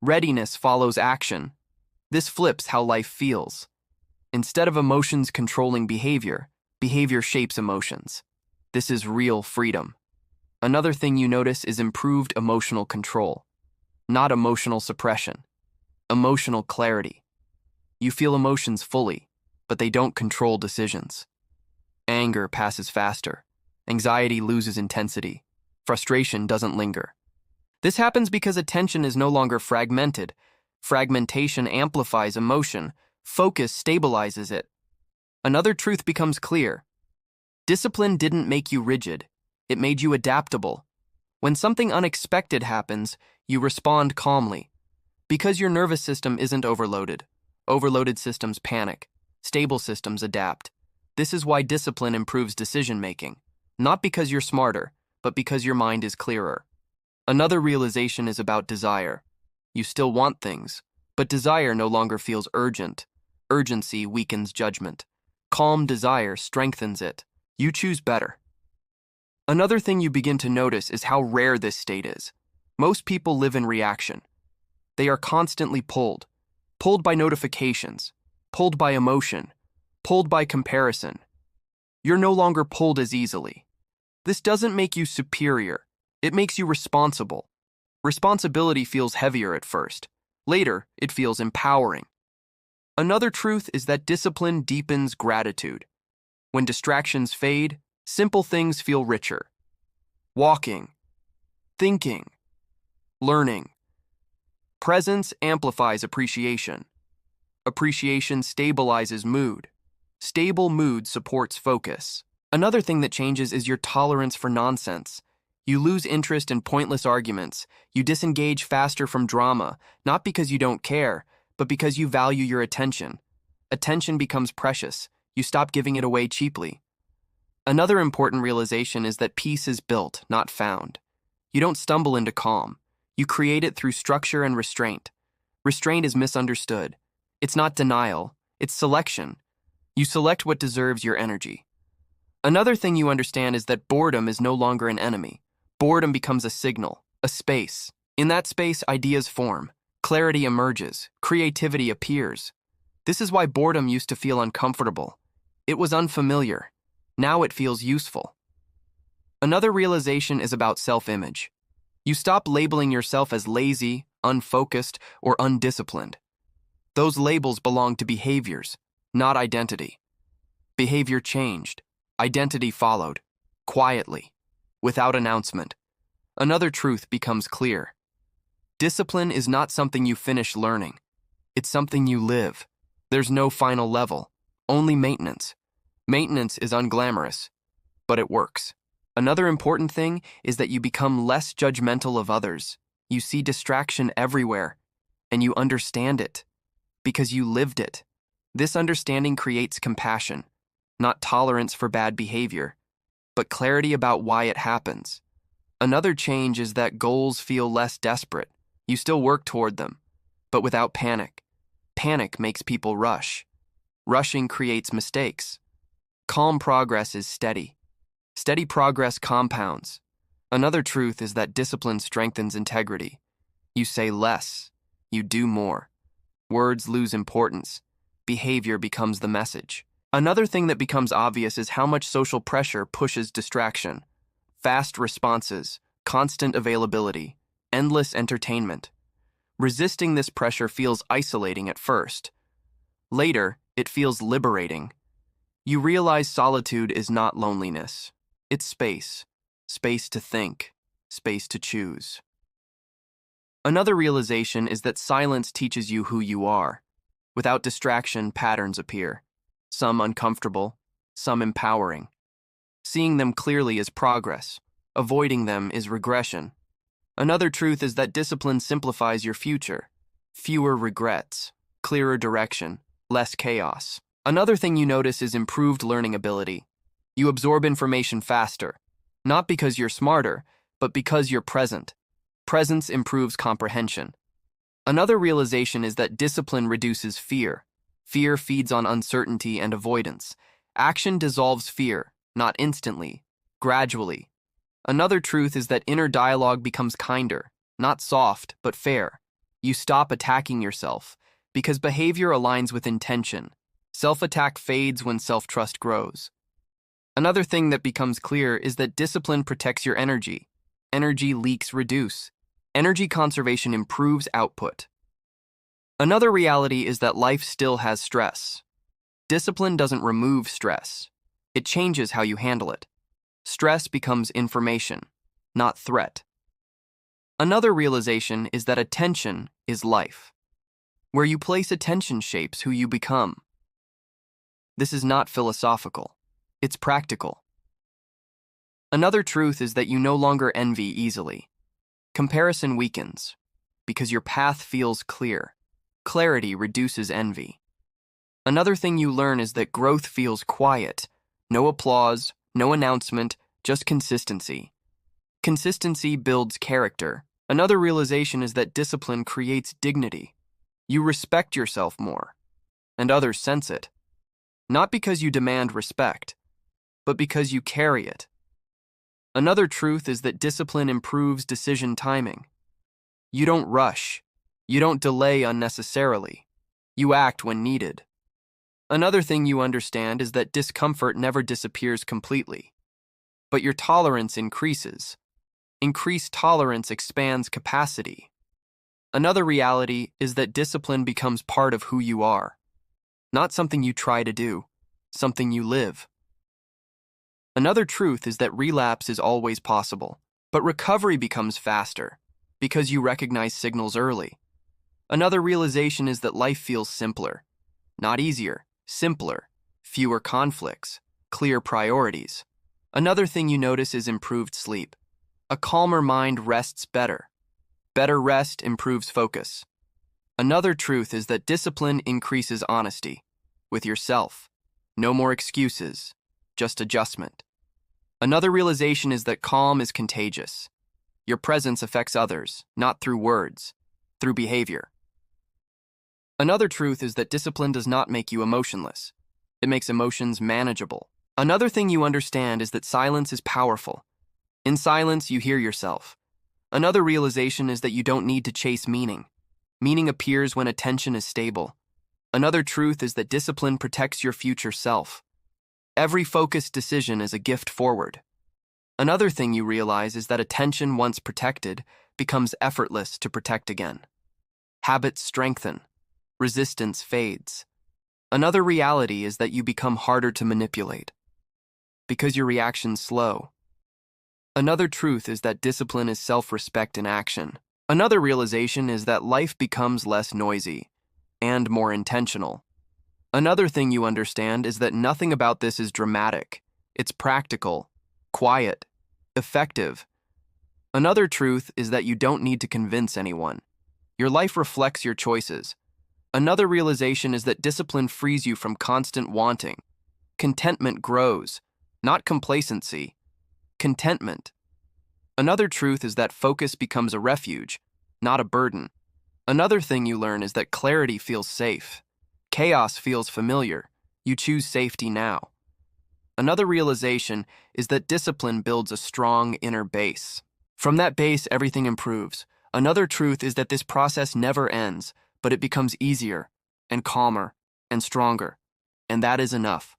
Readiness follows action. This flips how life feels. Instead of emotions controlling behavior, behavior shapes emotions. This is real freedom. Another thing you notice is improved emotional control. Not emotional suppression. Emotional clarity. You feel emotions fully, but they don't control decisions. Anger passes faster. Anxiety loses intensity. Frustration doesn't linger. This happens because attention is no longer fragmented. Fragmentation amplifies emotion. Focus stabilizes it. Another truth becomes clear. Discipline didn't make you rigid. It made you adaptable. When something unexpected happens, you respond calmly. Because your nervous system isn't overloaded. Overloaded systems panic. Stable systems adapt. This is why discipline improves decision-making. Not because you're smarter, but because your mind is clearer. Another realization is about desire. You still want things, but desire no longer feels urgent. Urgency weakens judgment. Calm desire strengthens it. You choose better. Another thing you begin to notice is how rare this state is. Most people live in reaction. They are constantly pulled by notifications, pulled by emotion, pulled by comparison. You're no longer pulled as easily. This doesn't make you superior. It makes you responsible. Responsibility feels heavier at first. Later, it feels empowering. Another truth is that discipline deepens gratitude. When distractions fade, simple things feel richer. Walking, thinking, learning. Presence amplifies appreciation. Appreciation stabilizes mood. Stable mood supports focus. Another thing that changes is your tolerance for nonsense. You lose interest in pointless arguments. You disengage faster from drama, not because you don't care, but because you value your attention. Attention becomes precious. You stop giving it away cheaply. Another important realization is that peace is built, not found. You don't stumble into calm. You create it through structure and restraint. Restraint is misunderstood. It's not denial, it's selection. You select what deserves your energy. Another thing you understand is that boredom is no longer an enemy. Boredom becomes a signal, a space. In that space, ideas form, clarity emerges, creativity appears. This is why boredom used to feel uncomfortable. It was unfamiliar. Now it feels useful. Another realization is about self-image. You stop labeling yourself as lazy, unfocused, or undisciplined. Those labels belong to behaviors, not identity. Behavior changed. Identity followed, quietly, without announcement. Another truth becomes clear. Discipline is not something you finish learning. It's something you live. There's no final level, only maintenance. Maintenance is unglamorous, but it works. Another important thing is that you become less judgmental of others. You see distraction everywhere, and you understand it, because you lived it. This understanding creates compassion, not tolerance for bad behavior, but clarity about why it happens. Another change is that goals feel less desperate. You still work toward them, but without panic. Panic makes people rush. Rushing creates mistakes. Calm progress is steady. Steady progress compounds. Another truth is that discipline strengthens integrity. You say less, you do more. Words lose importance. Behavior becomes the message. Another thing that becomes obvious is how much social pressure pushes distraction. Fast responses, constant availability, endless entertainment. Resisting this pressure feels isolating at first. Later, it feels liberating. You realize solitude is not loneliness. It's space. Space to think. Space to choose. Another realization is that silence teaches you who you are. Without distraction, patterns appear. Some uncomfortable, some empowering. Seeing them clearly is progress. Avoiding them is regression. Another truth is that discipline simplifies your future. Fewer regrets, clearer direction, less chaos. Another thing you notice is improved learning ability. You absorb information faster, not because you're smarter, but because you're present. Presence improves comprehension. Another realization is that discipline reduces fear. Fear feeds on uncertainty and avoidance. Action dissolves fear, not instantly, gradually. Another truth is that inner dialogue becomes kinder, not soft, but fair. You stop attacking yourself, because behavior aligns with intention. Self-attack fades when self-trust grows. Another thing that becomes clear is that discipline protects your energy. Energy leaks reduce. Energy conservation improves output. Another reality is that life still has stress. Discipline doesn't remove stress. It changes how you handle it. Stress becomes information, not threat. Another realization is that attention is life. Where you place attention shapes who you become. This is not philosophical. It's practical. Another truth is that you no longer envy easily. Comparison weakens, because your path feels clear. Clarity reduces envy. Another thing you learn is that growth feels quiet. No applause, no announcement, just consistency. Consistency builds character. Another realization is that discipline creates dignity. You respect yourself more, and others sense it. Not because you demand respect, but because you carry it. Another truth is that discipline improves decision timing. You don't rush. You don't delay unnecessarily. You act when needed. Another thing you understand is that discomfort never disappears completely, but your tolerance increases. Increased tolerance expands capacity. Another reality is that discipline becomes part of who you are, not something you try to do, something you live. Another truth is that relapse is always possible, but recovery becomes faster because you recognize signals early. Another realization is that life feels simpler, not easier, simpler, fewer conflicts, clear priorities. Another thing you notice is improved sleep. A calmer mind rests better. Better rest improves focus. Another truth is that discipline increases honesty with yourself. No more excuses, just adjustment. Another realization is that calm is contagious. Your presence affects others, not through words, through behavior. Another truth is that discipline does not make you emotionless. It makes emotions manageable. Another thing you understand is that silence is powerful. In silence, you hear yourself. Another realization is that you don't need to chase meaning. Meaning appears when attention is stable. Another truth is that discipline protects your future self. Every focused decision is a gift forward. Another thing you realize is that attention, once protected, becomes effortless to protect again. Habits strengthen. Resistance fades. Another reality is that you become harder to manipulate because your reactions slow. Another truth is that discipline is self-respect in action. Another realization is that life becomes less noisy and more intentional. Another thing you understand is that nothing about this is dramatic. It's practical, quiet, effective. Another truth is that you don't need to convince anyone. Your life reflects your choices. Another realization is that discipline frees you from constant wanting. Contentment grows, not complacency. Contentment. Another truth is that focus becomes a refuge, not a burden. Another thing you learn is that clarity feels safe. Chaos feels familiar. You choose safety now. Another realization is that discipline builds a strong inner base. From that base, everything improves. Another truth is that this process never ends, but it becomes easier and calmer and stronger, and that is enough.